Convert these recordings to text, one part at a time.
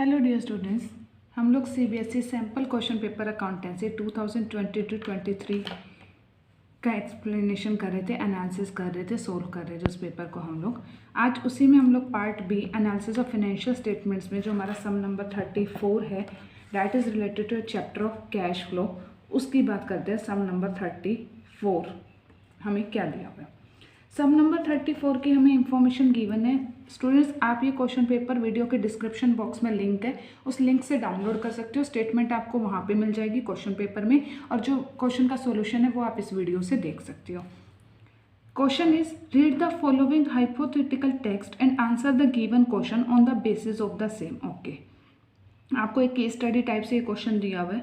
Hello dear students, हम लोग CBSE sample question paper accountancy 2022-23 का एक्सप्लेनेशन कर रहे थे, एनालिसिस कर रहे थे, सोल्व कर रहे थे उस पेपर को हम लोग। आज उसी में हम लोग part B analysis of financial statements में जो हमारा सम नंबर 34 है, that is related to chapter of cash flow, उसकी बात करते हैं। सम नंबर 34 हमें क्या दिया हुआ है? सम नंबर 34 की हमें इंफॉर्मेशन गिवन है। स्टूडेंट्स, आप ये क्वेश्चन पेपर वीडियो के डिस्क्रिप्शन बॉक्स में लिंक है, उस लिंक से डाउनलोड कर सकते हो। स्टेटमेंट आपको वहाँ पे मिल जाएगी क्वेश्चन पेपर में, और जो क्वेश्चन का सॉल्यूशन है वो आप इस वीडियो से देख सकते हो। Question is read the following hypothetical text and answer the given question on the basis of the same. Okay, आपको एक केस स्टडी टाइप से ये क्वेश्चन दिया हुआ है।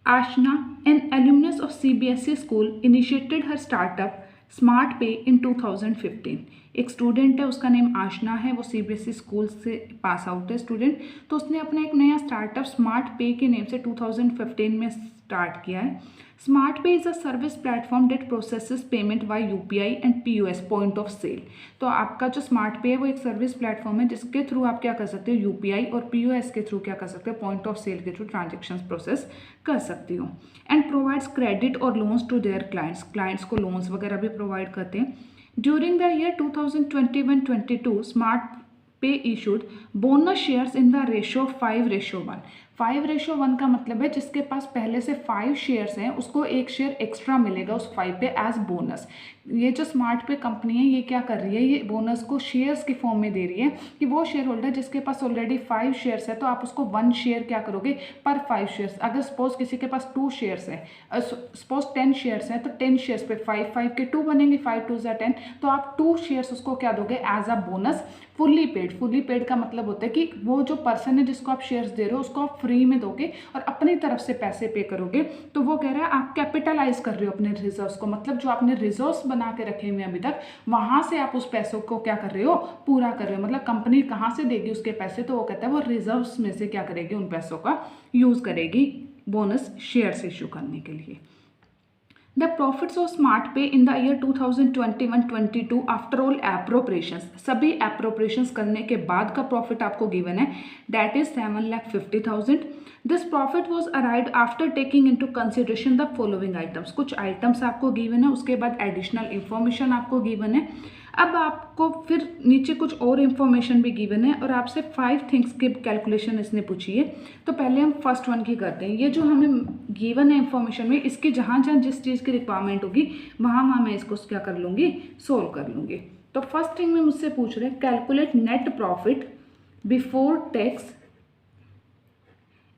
Aashna, an alumnus of CBSE school, initiated her startup Smart Pay in 2015। एक student है, उसका नेम आशना है, वो सीबीएसई स्कूल से पास आउट है स्टूडेंट। तो उसने अपना एक नया स्टार्टअप स्मार्ट पे के नेम से 2015 में स्टार्ट किया है। Smart pay is a service platform that processes payment by UPI and POS, point of sale. तो आपका जो स्मार्ट पे है वो एक सर्विस प्लेटफॉर्म है जिसके थ्रू आप क्या कर सकते हो, यूपीआई और पीओएस के थ्रू क्या कर सकते हो, पॉइंट ऑफ सेल के थ्रू ट्रांजेक्शन प्रोसेस कर सकती हो। एंड प्रोवाइड्स क्रेडिट और लोन्स टू देयर क्लाइंट्स को लोन्स वगैरह भी प्रोवाइड करते हैं। ड्यूरिंग द ईयर 2021-22 स्मार्ट पे issued bonus shares in the ratio 5:1। 5:1 का मतलब है जिसके पास पहले से 5 शेयर्स हैं उसको एक शेयर एक्स्ट्रा मिलेगा उस 5 पे एज बोनस। ये जो स्मार्ट पे कंपनी है ये क्या कर रही है, ये बोनस को शेयर्स की फॉर्म में दे रही है कि वो शेयर होल्डर जिसके पास ऑलरेडी 5 शेयर्स है तो आप उसको 1 शेयर क्या करोगे पर 5 शेयर्स। अगर सपोज किसी के पास 2 शेयर्स है, सपोज 10 शेयर्स हैं तो 10 शेयर्स पे 5 के 2 बनेंगे, 5 2 10, तो आप 2 शेयर्स उसको क्या दोगे as a bonus. Fully paid का मतलब होता है कि वो जो पर्सन है जिसको आप शेयर्स दे रहे हो उसको आप फ्री में दोगे और अपनी तरफ से पैसे पे करोगे। तो वो कह रहा है आप कैपिटलाइज कर रहे हो अपने रिजर्व्स को, मतलब जो आपने रिजर्व्स बना के रखे हुए अभी तक वहां से आप उस पैसों को क्या कर रहे हो, पूरा कर रहे हो। मतलब कंपनी कहाँ से देगी उसके पैसे, तो वो कहता है वो रिजर्व्स में से क्या करेगी, उन पैसों का यूज करेगी बोनस शेयर्स इशू करने के लिए। The profits of SmartPay in the year 2021-22 after all appropriations, सभी appropriations करने के बाद का profit आपको given है, that is 7,50,000. This profit was arrived after taking into consideration the following items. कुछ items आपको given है, उसके बाद additional information आपको given है। अब आपको फिर नीचे कुछ और इन्फॉर्मेशन भी गिवन है और आपसे 5 थिंग्स की कैलकुलेशन इसने पूछी है। तो पहले हम फर्स्ट वन की करते हैं। ये जो हमें गिवन है इन्फॉर्मेशन में, इसकी जहाँ जहाँ जिस चीज़ की रिक्वायरमेंट होगी वहाँ मैं इसको क्या कर लूँगी, सोल्व कर लूँगी। तो फर्स्ट थिंग में मुझसे पूछ रहे हैं calculate net profit before tax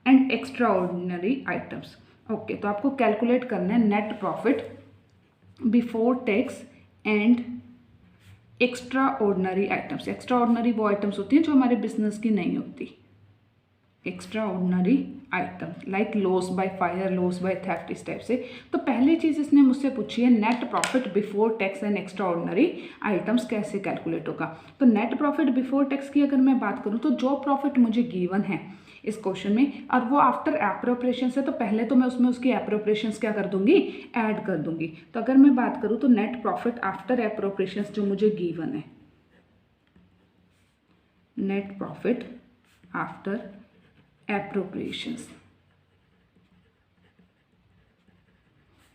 and extraordinary items. Okay, तो आपको कैलकुलेट करना है net profit before tax and extraordinary items. Extra ordinary वो आइटम्स होती हैं जो हमारे बिजनेस की नहीं होती। Extra ordinary item like loss by fire, loss by theft, इस टाइप से। तो पहली चीज़ इसने मुझसे पूछी है net profit before tax and extraordinary items कैसे कैलकुलेट होगा। तो नेट प्रॉफिट बिफोर टैक्स की अगर मैं बात करूँ तो जो प्रॉफिट मुझे गिवन है इस क्वेश्चन में और वो आफ्टर एप्रोप्रिएशन है, तो पहले तो मैं उसमें उसकी एप्रोप्रिएशन क्या कर दूंगी, ऐड कर दूंगी। तो अगर मैं बात करूँ तो नेट प्रॉफिट आफ्टर एप्रोप्रिएशन जो मुझे गिवन है, net profit after appropriations,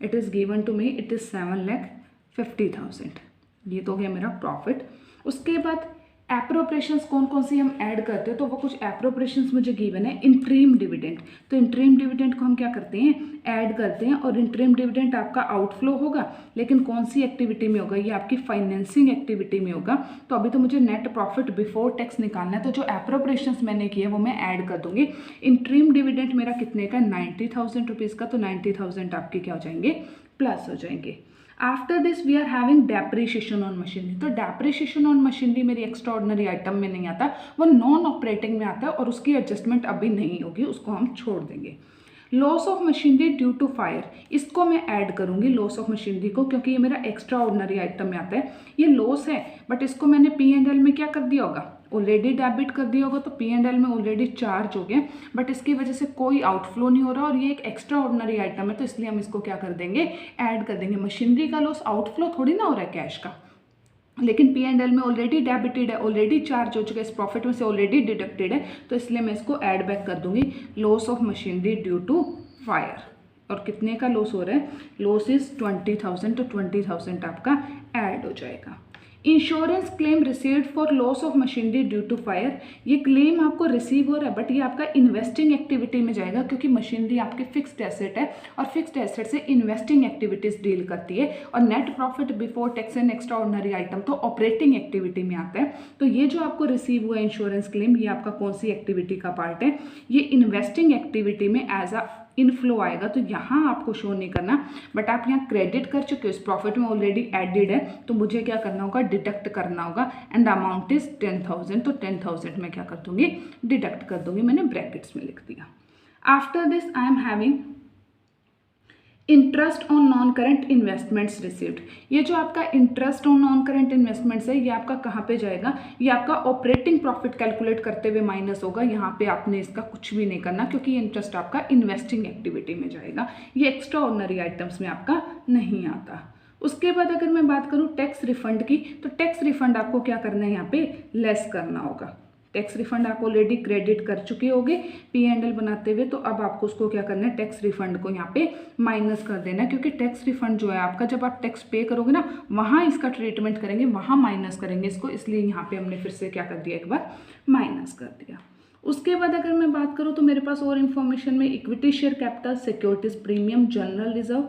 it is given to me, it is 7,50,000। ये तो हो गया मेरा प्रॉफिट। उसके बाद एप्रोप्रिएशंस कौन कौन सी हम ऐड करते हैं, तो वो कुछ एप्रोप्रिएशंस मुझे गिवन है। इंटरिम डिविडेंड, तो इंटरिम डिविडेंड को हम क्या करते हैं, ऐड करते हैं। और इंटरिम डिविडेंड आपका आउटफ्लो होगा, लेकिन कौन सी एक्टिविटी में होगा, ये आपकी फाइनेंसिंग एक्टिविटी में होगा। तो अभी तो मुझे नेट प्रॉफिट बिफोर टैक्स निकालना है, तो जो एप्रोप्रिएशंस मैंने किए वो मैं ऐड कर दूंगी। इंटरिम डिविडेंड मेरा कितने का, 90,000 रुपीज़ का, तो 90,000 आपके क्या हो जाएंगे, प्लस हो जाएंगे। After this we are having depreciation on machinery. तो डेप्रिशिएशन ऑन मशीनरी मेरी एक्स्ट्रा ऑर्डिनरी आइटम में नहीं आता, वो नॉन ऑपरेटिंग में आता है और उसकी एडजस्टमेंट अभी नहीं होगी, उसको हम छोड़ देंगे। Loss of machinery due to fire, इसको मैं ऐड करूंगी लॉस ऑफ मशीनरी को, क्योंकि ये मेरा एक्स्ट्रा ऑर्डिनरी आइटम में आता है। ये लॉस है बट इसको मैंने P&L में क्या कर दिया होगा, ऑलरेडी डेबिट कर दिया होगा, तो P&L में ऑलरेडी चार्ज हो गया, बट इसकी वजह से कोई आउटफ्लो नहीं हो रहा और ये एक एक्स्ट्रा ऑर्डिनरी आइटम है, तो इसलिए हम इसको क्या कर देंगे, ऐड कर देंगे। मशीनरी का लॉस आउटफ्लो थोड़ी ना हो रहा है कैश का, लेकिन पी एंड एल में ऑलरेडी डेबिटेड है, ऑलरेडी चार्ज हो चुका है, इस प्रॉफिट में से ऑलरेडी डिडक्टेड है, तो इसलिए मैं इसको ऐड बैक कर दूंगी। Loss of machinery due to fire, और कितने का लॉस हो रहा है, लॉस इज 20,000, तो 20,000 आपका ऐड हो जाएगा। Insurance claim received for loss of machinery due to fire, ये क्लेम आपको रिसीव हो रहा है बट ये आपका इन्वेस्टिंग एक्टिविटी में जाएगा, क्योंकि मशीनरी आपकी फिक्स्ड एसेट है और फिक्स्ड एसेट से इन्वेस्टिंग एक्टिविटीज डील करती है। और net profit before tax and extraordinary item तो ऑपरेटिंग एक्टिविटी में आता है। तो ये जो आपको रिसीव हुआ इंश्योरेंस क्लेम, ये आपका कौन सी एक्टिविटी का पार्ट है, ये इन्वेस्टिंग एक्टिविटी में एज अ इनफ्लो आएगा, तो यहाँ आपको शो नहीं करना, बट आप यहाँ क्रेडिट कर चुके हो, इस प्रॉफिट में ऑलरेडी एडेड है, तो मुझे क्या करना होगा, डिडक्ट करना होगा। एंड द अमाउंट इज 10,000, तो 10,000 मैं क्या कर दूंगी, डिडक्ट कर दूंगी, मैंने ब्रैकेट्स में लिख दिया। After this I am having interest on non current investments received. ये जो आपका interest on non current investments है, ये आपका कहाँ पे जाएगा, ये आपका ऑपरेटिंग प्रॉफिट कैलकुलेट करते हुए माइनस होगा। यहाँ पे आपने इसका कुछ भी नहीं करना, क्योंकि ये इंटरेस्ट आपका इन्वेस्टिंग एक्टिविटी में जाएगा, ये एक्स्ट्रा ऑर्डिनरी आइटम्स में आपका नहीं आता। उसके बाद अगर मैं बात करूँ टैक्स रिफंड की, तो टैक्स रिफंड आपको क्या करना है, यहाँ पे लेस करना होगा। टैक्स रिफंड आप ऑलरेडी क्रेडिट कर चुके होगे पी एंड एल बनाते हुए, तो अब आपको उसको क्या करना है, टैक्स रिफंड को यहाँ पे माइनस कर देना है, क्योंकि टैक्स रिफंड जो है आपका, जब आप टैक्स पे करोगे ना, वहाँ इसका ट्रीटमेंट करेंगे, वहाँ माइनस करेंगे इसको, इसलिए यहाँ पे हमने फिर से क्या कर दिया, एक बार माइनस कर दिया। उसके बाद अगर मैं बात करूँ तो मेरे पास और इन्फॉर्मेशन में equity share capital, securities premium, general reserve,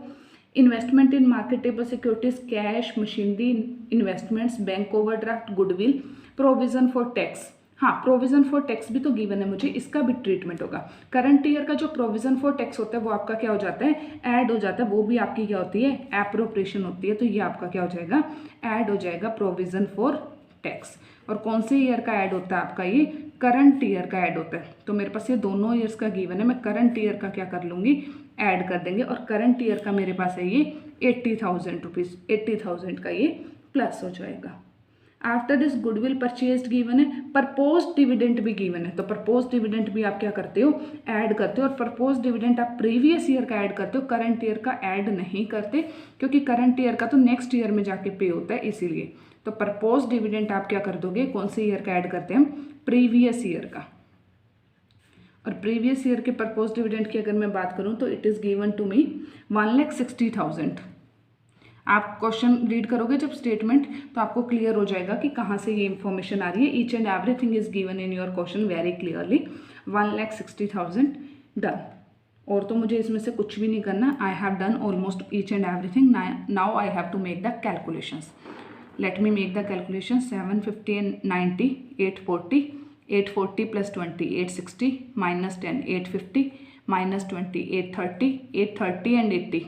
investment in marketable securities, cash, machinery, investments, bank overdraft, goodwill, provision for tax. हाँ, प्रोविजन फॉर टैक्स भी तो गिवन है मुझे, इसका भी ट्रीटमेंट होगा। करंट ईयर का जो प्रोविजन फॉर टैक्स होता है वो आपका क्या हो जाता है, ऐड हो जाता है, वो भी आपकी क्या होती है, एप्रोप्रिएशन होती है, तो ये आपका क्या हो जाएगा, ऐड हो जाएगा प्रोविजन फॉर टैक्स। और कौन से ईयर का ऐड होता है आपका, ये करंट ईयर का ऐड होता है। तो मेरे पास ये दोनों ईयर्स का गिवन है, मैं करंट ईयर का क्या कर लूँगी, ऐड कर देंगे, और करंट ईयर का मेरे पास है ये 80,000 रुपीज़, 80,000 का ये प्लस हो जाएगा। After this goodwill purchase given है, परपोज डिविडेंड भी गिवन है, तो परपोज डिविडेंड भी आप क्या करते हो, ऐड करते हो। और परपोज डिविडेंड आप प्रीवियस ईयर का ऐड करते हो, करंट ईयर का ऐड नहीं करते, क्योंकि करंट ईयर का तो नेक्स्ट ईयर में जाके पे होता है, इसीलिए। तो परपोज डिविडेंड आप क्या कर दोगे, कौन से ईयर का ऐड करते हैं हम, प्रीवियस ईयर का। और प्रीवियस ईयर के परपोज डिविडेंड की अगर मैं बात करूँ तो it is given to me 1,60,000। आप क्वेश्चन रीड करोगे जब स्टेटमेंट, तो आपको क्लियर हो जाएगा कि कहाँ से ये इन्फॉर्मेशन आ रही है। Each and everything is given in your question very clearly. 1,60,000 done, और तो मुझे इसमें से कुछ भी नहीं करना। I have done almost each and everything. Now I have to make the calculations. Let me make the calculation. 750 and 90, 840, 840 plus 20, 860, minus 10, 850, minus 20, 830, 830 and 80,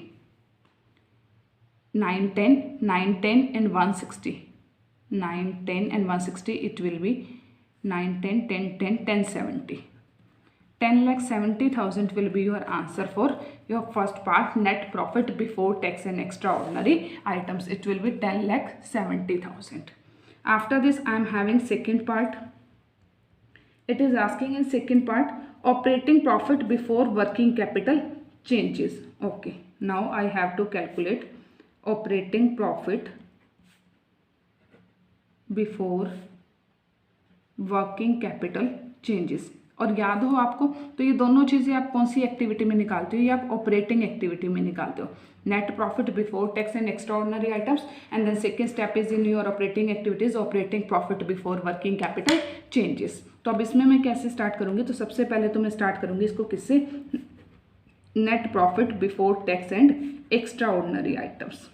9, 10, 9, 10 and 160, 9, 10 and 160, it will be 9, 10, 10, 10, 1070. 10,70,000 will be your answer for your first part, net profit before tax and extraordinary items. It will be 10,70,000. After this, I am having second part. It is asking in second part, operating profit before working capital changes. Okay, now I have to calculate operating profit before working capital changes. और याद हो आपको, तो ये दोनों चीज़ें आप कौन सी एक्टिविटी में निकालते हो, ये आप ऑपरेटिंग एक्टिविटी में निकालते हो। Net profit before tax and extraordinary items, and then second step is in your operating activities, operating profit before working capital changes. तो अब इसमें मैं कैसे स्टार्ट करूँगी, तो सबसे पहले तो मैं स्टार्ट करूँगी इसको किससे, net profit before tax and extraordinary items.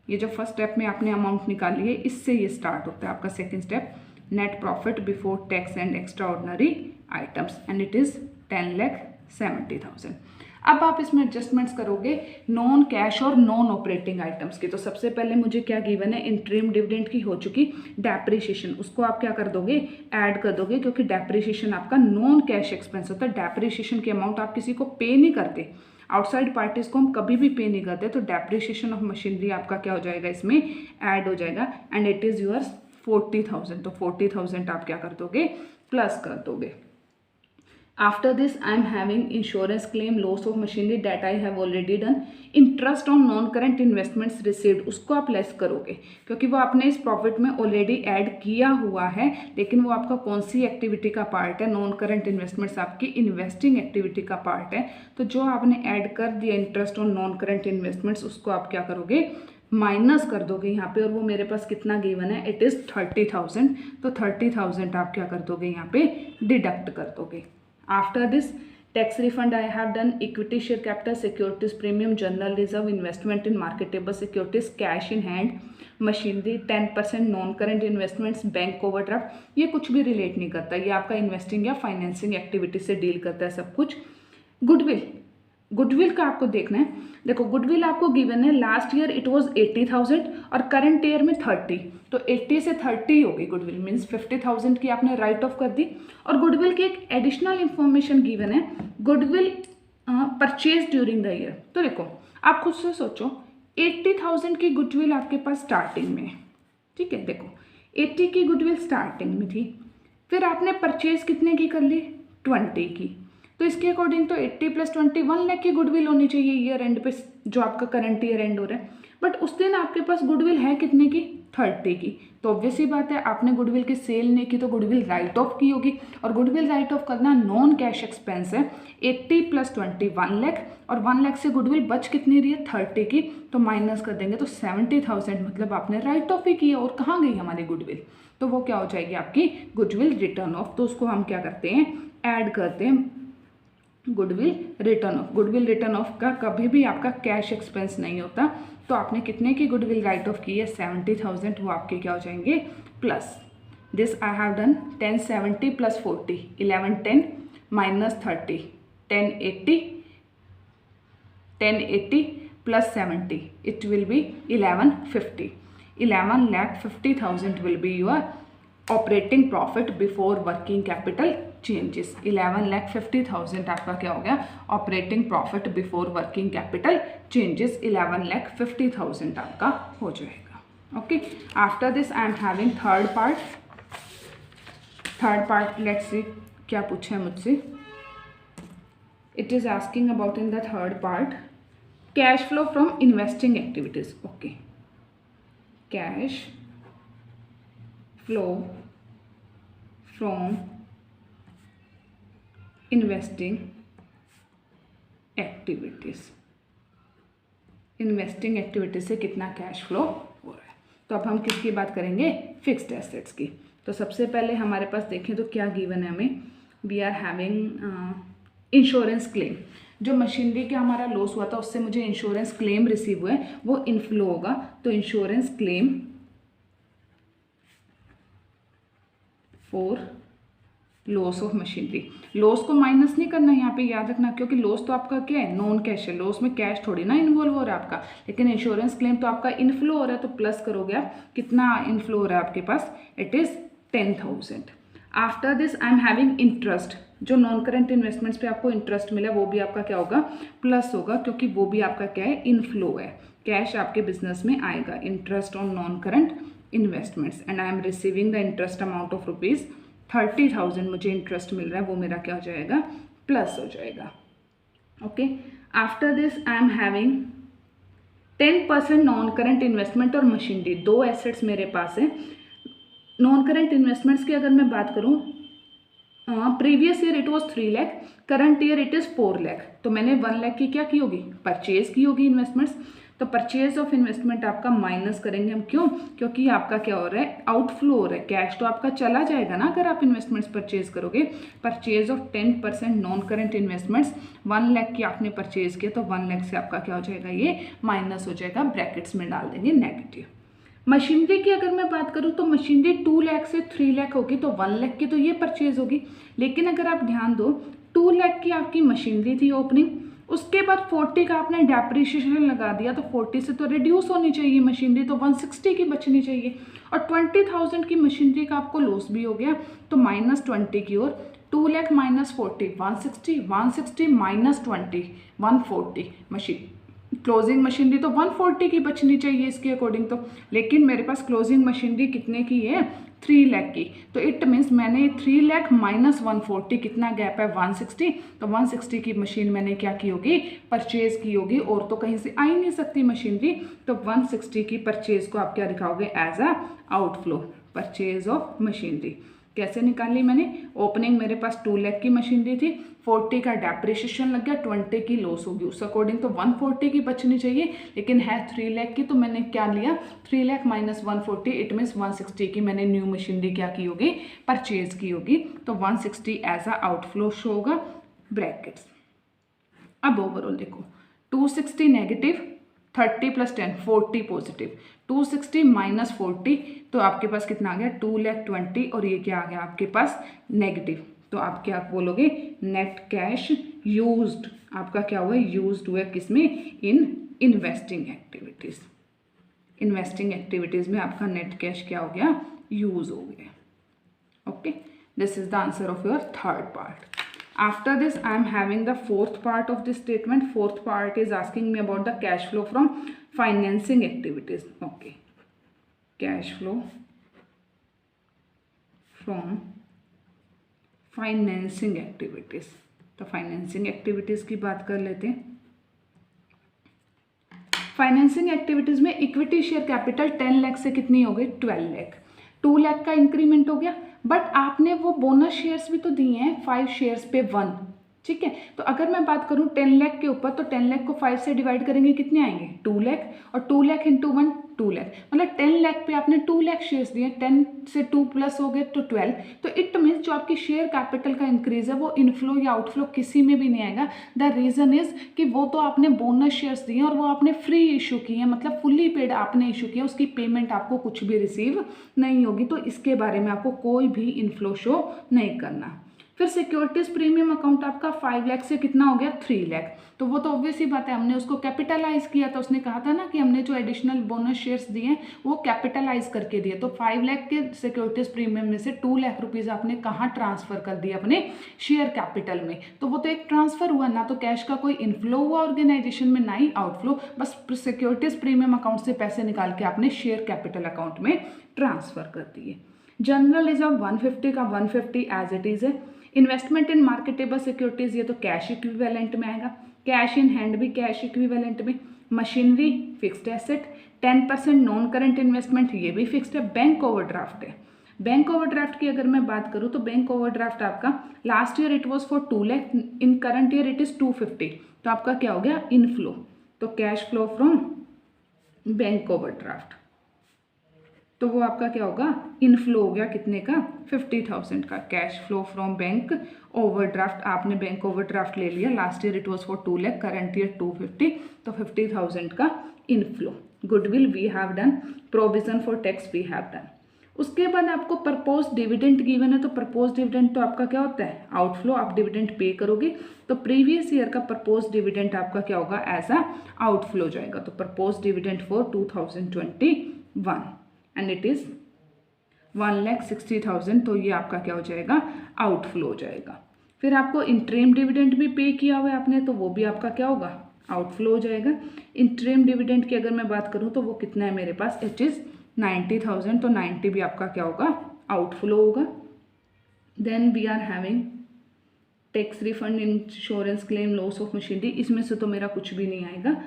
ये जो फर्स्ट स्टेप में आपने अमाउंट निकाली है, इससे ये स्टार्ट होता है आपका second step, net profit before tax and extraordinary items, and it is 10,70,000। अब आप इसमें एडजस्टमेंट्स करोगे नॉन कैश और नॉन ऑपरेटिंग आइटम्स की। तो सबसे पहले मुझे क्या गिवन है, इंटरिम डिविडेंड की हो चुकी डेप्रिसिएशन, उसको आप क्या कर दोगे, ऐड कर दोगे, क्योंकि डेप्रिसिएशन आपका नॉन कैश एक्सपेंस होता है। डेप्रिसिएशन की अमाउंट आप किसी को पे नहीं करते, आउटसाइड पार्टीज को हम कभी भी पे नहीं करते, तो डेप्रिसिएशन ऑफ मशीनरी आपका क्या हो जाएगा, इसमें ऐड हो जाएगा, एंड इट इज़ योर्स 40,000। तो 40,000 आप क्या कर दोगे, प्लस कर दोगे। After this I am having insurance claim, loss of machinery that I have already done, interest on non current investments received, उसको आप लेस करोगे क्योंकि वो आपने इस प्रॉफिट में ऑलरेडी ऐड किया हुआ है, लेकिन वो आपका कौन सी एक्टिविटी का पार्ट है, नॉन करेंट इन्वेस्टमेंट्स आपकी इन्वेस्टिंग एक्टिविटी का पार्ट है। तो जो आपने ऐड कर दिया interest on non current investments, उसको आप क्या करोगे, माइनस कर दोगे यहाँ पे, और वो मेरे पास कितना गिवन है, इट इज़ 30,000। तो 30,000 आप क्या कर दोगे, यहाँ पे डिडक्ट कर दोगे। After this tax refund I have done, equity share capital, securities premium, general reserve, investment in marketable securities, cash in hand, machinery, 10% non current investments, bank overdraft, ये कुछ भी रिलेट नहीं करता, ये आपका इन्वेस्टिंग या फाइनेंसिंग एक्टिविटी से deal करता है सब कुछ। गुडविल, गुडविल का आपको देखना है, देखो गुडविल आपको गिवन है लास्ट ईयर इट वाज 80,000 और करंट ईयर में 30, तो 80 से 30 होगी गुडविल, मीन्स 50,000 की आपने राइट ऑफ कर दी। और गुडविल की एक एडिशनल इंफॉर्मेशन गिवन है, goodwill purchase during the year. तो देखो आप खुद से सोचो, 80,000 की गुडविल आपके पास स्टार्टिंग में है, ठीक है, देखो 80 की गुडविल स्टार्टिंग में थी, फिर आपने परचेज कितने की कर ली, 20 की, तो इसके अकॉर्डिंग तो 80 + 20 1 लाख की गुडविल होनी चाहिए ईयर एंड पे, जो आपका करंट ईयर एंड हो रहा है। बट उस दिन आपके पास गुडविल है कितने की, 30 की, तो ऑब्वियस ही बात है आपने गुडविल की सेल नहीं की तो गुडविल राइट ऑफ की होगी, और गुडविल राइट ऑफ करना नॉन कैश एक्सपेंस है। 80 + 20 1 लाख, और 1 लाख से गुडविल बच कितनी रही है, 30 की, तो माइनस कर देंगे तो 70,000, मतलब आपने राइट ऑफ ही किया, और कहाँ गई हमारी गुडविल, तो वो क्या हो जाएगी आपकी गुडविल रिटर्न ऑफ। तो उसको हम क्या करते हैं, ऐड करते हैं goodwill return of. Goodwill return of का कभी भी आपका कैश एक्सपेंस नहीं होता, तो आपने कितने की गुडविल राइट ऑफ की है, 70,000, वो आपके क्या हो जाएंगे plus this I have done 1070 + 40 1110 - 30 1080 + 70 it will be 1150 11,50,000 will be your operating profit before working capital changes. 11,50,000 आपका क्या हो गया, operating profit before working capital changes, 11,50,000 आपका हो जाएगा। Okay, after this I am having third part let's see क्या पूछा है मुझसे। It is asking about in the third part cash flow from investing activities. Okay, cash flow from investing activities, investing activities से कितना cash flow हो रहा है। तो अब हम किसकी बात करेंगे, फिक्स्ड एसेट्स की। तो सबसे पहले हमारे पास देखें तो क्या गिवन है हमें, we are having insurance claim, जो मशीनरी का हमारा लॉस हुआ था उससे मुझे इंश्योरेंस क्लेम रिसीव हुए, वो इनफ्लो होगा, तो insurance claim for loss of machinery. Loss को माइनस नहीं करना यहाँ पे, याद रखना, क्योंकि लॉस तो आपका क्या है, नॉन कैश है, लॉस में कैश थोड़ी ना इन्वॉल्व हो रहा है आपका, लेकिन इंश्योरेंस क्लेम तो आपका इनफ्लो हो रहा है, तो प्लस करोगे आप, कितना इनफ्लो हो रहा है आपके पास, it is 10,000। After this I am having interest, जो नॉन करेंट इन्वेस्टमेंट्स पे आपको इंटरेस्ट मिला वो भी आपका क्या होगा, प्लस होगा, क्योंकि वो भी आपका क्या है, इनफ्लो है, कैश आपके बिजनेस में आएगा। Interest on non current investments and I am receiving the interest amount of ₹30,000 मुझे इंटरेस्ट मिल रहा है, वो मेरा क्या हो जाएगा, प्लस हो जाएगा। Okay, after this I am having 10% non current investment और मशीनरी, दो एसेट्स मेरे पास है। नॉन करेंट इन्वेस्टमेंट्स की अगर मैं बात करूँ, previous year it was 3 lakh, current year it is 4 lakh, तो मैंने 1 लाख की क्या की होगी, परचेज की होगी इन्वेस्टमेंट्स, तो परचेज ऑफ इन्वेस्टमेंट आपका माइनस करेंगे हम, क्यों, क्योंकि आपका क्या हो रहा है, आउटफ्लो हो रहा है, कैश तो आपका चला जाएगा ना अगर आप इन्वेस्टमेंट्स परचेज करोगे। Purchase of 10% non current investments, 1 lakh की आपने परचेज किया, तो 1 लाख से आपका क्या हो जाएगा, ये माइनस हो जाएगा, ब्रैकेट्स में डाल देंगे नेगेटिव। मशीनरी की अगर मैं बात करूँ तो मशीनरी 2 लाख से 3 लाख होगी, तो 1 लाख की तो ये परचेज होगी, लेकिन अगर आप ध्यान दो 2 लाख की आपकी मशीनरी थी ओपनिंग, उसके बाद 40 का आपने डेप्रिसिएशन लगा दिया, तो 40 से तो रिड्यूस होनी चाहिए मशीनरी, तो 160 की बचनी चाहिए, और 20,000 की मशीनरी का आपको लॉस भी हो गया, तो -20 की ओर, 2 लाख - 40 160 -20 140, मशीन क्लोजिंग मशीनरी तो 140 की बचनी चाहिए इसके अकॉर्डिंग तो, लेकिन मेरे पास क्लोजिंग मशीनरी कितने की है, 3 लाख की, तो इट मीन्स मैंने 3 लाख माइनस 140, कितना गैप है 160, तो 160 की मशीन मैंने क्या की होगी, परचेज की होगी, और तो कहीं से आ ही नहीं सकती मशीनरी, तो 160 की परचेज को आप क्या दिखाओगे, as a outflow, purchase of machinery. कैसे निकाली मैंने, ओपनिंग मेरे पास 2 लाख की मशीनरी थी, 40 का डेप्रिसिएशन लग गया, 20 की लॉस होगी, उस अकॉर्डिंग तो 140 की बचनी चाहिए, लेकिन है 3 लाख की, तो मैंने क्या लिया, 3 लाख माइनस 140, इट मीन्स 160 की मैंने न्यू मशीनरी क्या की होगी, परचेज की होगी, तो 160 एज अ आउटफ्लो शो होगा, ब्रैकेट्स। अब ओवरऑल देखो, 260 नेगेटिव, 30 प्लस 10 40 पॉजिटिव, 260 माइनस 40, तो आपके पास कितना आ गया 2,20,000, और ये क्या आ गया आपके पास नेगेटिव, तो आप क्या बोलोगे, नेट कैश यूज्ड, आपका क्या हुआ, यूज्ड हुआ किसमें, in investing activities, investing activities में आपका नेट कैश क्या हो गया, यूज हो गया। Okay, this is the answer of your third part. After this I am having the fourth part of this statement. Fourth part is asking me about the cash flow from financing activities. Okay, cash flow from financing activities. तो financing activities की बात कर लेते हैं। Financing activities में equity share capital 10 lakh से कितनी हो गई, 12 लाख, 2 लाख का इंक्रीमेंट हो गया, बट आपने वो बोनस शेयर्स भी तो दिए हैं 5 शेयर्स पे 1, ठीक है, तो अगर मैं बात करूं 10 लाख के ऊपर, तो 10 लाख को 5 से डिवाइड करेंगे कितने आएंगे, 2 लाख, और 2 लाख इंटू 1 2 लाख, मतलब 10 लाख पे आपने 2 लाख शेयर्स दिए, 10 से 2 प्लस हो गए तो 12, तो इट मीन्स जो आपकी शेयर कैपिटल का इंक्रीज है वो इनफ्लो या आउटफ्लो किसी में भी नहीं आएगा। द रीज़न इज कि वो तो आपने बोनस शेयर्स दिए और वो आपने फ्री इशू किए हैं, मतलब फुल्ली पेड आपने इशू किया, उसकी पेमेंट आपको कुछ भी रिसीव नहीं होगी, तो इसके बारे में आपको कोई भी इनफ्लो शो नहीं करना। फिर सिक्योरिटीज प्रीमियम अकाउंट आपका 5 लाख से कितना हो गया, 3 लाख, तो वो तो ऑब्वियस ही बात है, हमने उसको कैपिटलाइज किया था, उसने कहा था ना कि हमने जो एडिशनल बोनस शेयर्स दिए वो कैपिटलाइज करके दिए, तो 5 लाख के सिक्योरिटीज प्रीमियम में से 2 लाख रुपीज़ आपने कहाँ ट्रांसफर कर दिया, अपने शेयर कैपिटल में, तो वो तो एक ट्रांसफर हुआ ना, तो कैश का कोई इनफ्लो हुआ ऑर्गेनाइजेशन में, ना ही आउटफ्लो, बस सिक्योरिटीज प्रीमियम अकाउंट से पैसे निकाल के आपने शेयर कैपिटल अकाउंट में ट्रांसफर कर दिए। जनरल रिजर्व 150 का 150 एज इट इज है। इन्वेस्टमेंट इन मार्केटेबल सिक्योरिटीज, ये तो कैश इक्विवेलेंट में आएगा, कैश इन हैंड भी कैश इक्विवेलेंट में, machinery fixed asset, 10% non current investment, ये भी फिक्स्ड है, बैंक ओवरड्राफ्ट है। बैंक ओवरड्राफ्ट की अगर मैं बात करूँ तो बैंक ओवरड्राफ्ट आपका last year it was for 2 lakh, in current year it is 250, तो आपका क्या हो गया, इनफ्लो, तो cash flow from bank overdraft, तो वो आपका क्या होगा, इनफ्लो हो गया कितने का, 50,000 का, cash flow from bank overdraft, आपने बैंक ओवरड्राफ्ट ले लिया, last year it was for 2 lakh, current year 250, तो 50,000 का inflow. Goodwill we have done, provision for tax we have done. उसके बाद आपको प्रपोज डिविडेंड गिवन है, तो प्रपोज डिविडेंड तो आपका क्या होता है, आउटफ्लो, आप डिविडेंड पे करोगे, तो प्रीवियस ईयर का प्रपोज डिविडेंड आपका क्या होगा, एज अ आउटफ्लो जाएगा, तो propose dividend for 2021 and it is 1,60,000, तो ये आपका क्या हो जाएगा, आउटफ्लो हो जाएगा। फिर आपको इंटरिम डिविडेंड भी पे किया हुआ है आपने, तो वो भी आपका क्या होगा, आउटफ्लो हो जाएगा। इंटरिम डिविडेंड की अगर मैं बात करूँ तो वो कितना है मेरे पास, इट इज़ 90,000, तो 90 भी आपका क्या होगा, आउटफ्लो होगा। Then we are having tax refund, insurance claim, loss of machinery, इसमें से तो मेरा कुछ भी नहीं आएगा,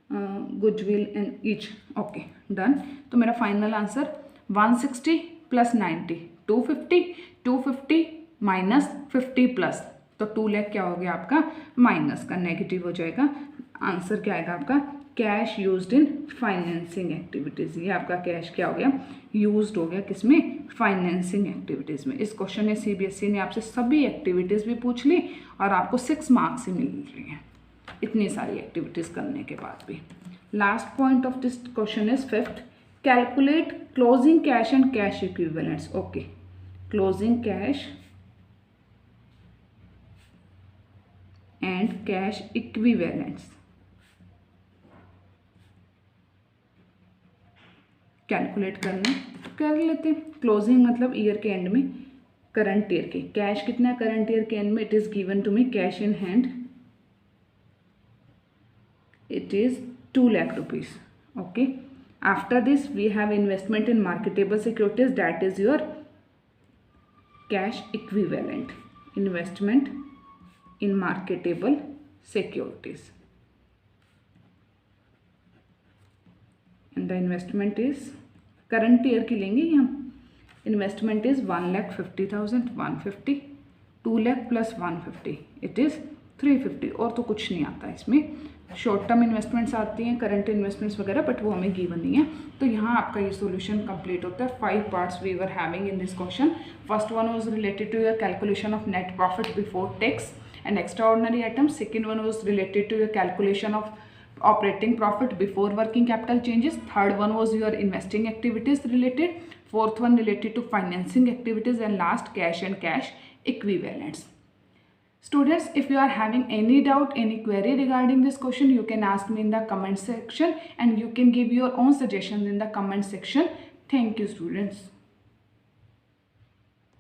goodwill and each, okay done. तो मेरा final answer 160 plus 90 250, 250 minus 50 plus, तो 2 लाख क्या हो गया आपका, माइनस का नेगेटिव हो जाएगा, आंसर क्या आएगा आपका, cash used in financing activities, ये आपका कैश क्या हो गया, यूज्ड हो गया किसमें, फाइनेंसिंग एक्टिविटीज़ में। इस क्वेश्चन में सीबीएसई ने आपसे सभी एक्टिविटीज़ भी पूछ ली और आपको 6 मार्क्स ही मिल रही हैं इतनी सारी एक्टिविटीज़ करने के बाद भी। Last point of this question is 5th, calculate closing cash and cash equivalents. Okay, closing cash and cash equivalents calculate करना, कर लेते हैं। क्लोजिंग मतलब ईयर के एंड में, करंट ईयर के, कैश कितना है करंट ईयर के एंड में, it is given to me cash in hand, it is 2 lakh rupees. Okay, after this we have investment in marketable securities, that is your cash equivalent, investment in marketable securities, and the investment is current year की लेंगे यहाँ. Investment is 1,50,000, 150, 2 lakh plus 150, it is 350. और तो कुछ नहीं आता इसमें. Short term investments आती हैं, करंट इन्वेस्टमेंट्स वगैरह, बट वो हमें गिवन नहीं है. तो यहाँ आपका ये सॉल्यूशन कंप्लीट होता है. 5 parts we were having in this question. First one was related to your calculation of net profit before tax and extraordinary items. Second one was related to your calculation of operating profit before working capital changes. Third one was your investing activities related. Fourth one related to financing activities, and last cash and cash equivalents. Students, if you are having any doubt, any query regarding this question, you can ask me in the comment section, and you can give your own suggestions in the comment section. Thank you, students.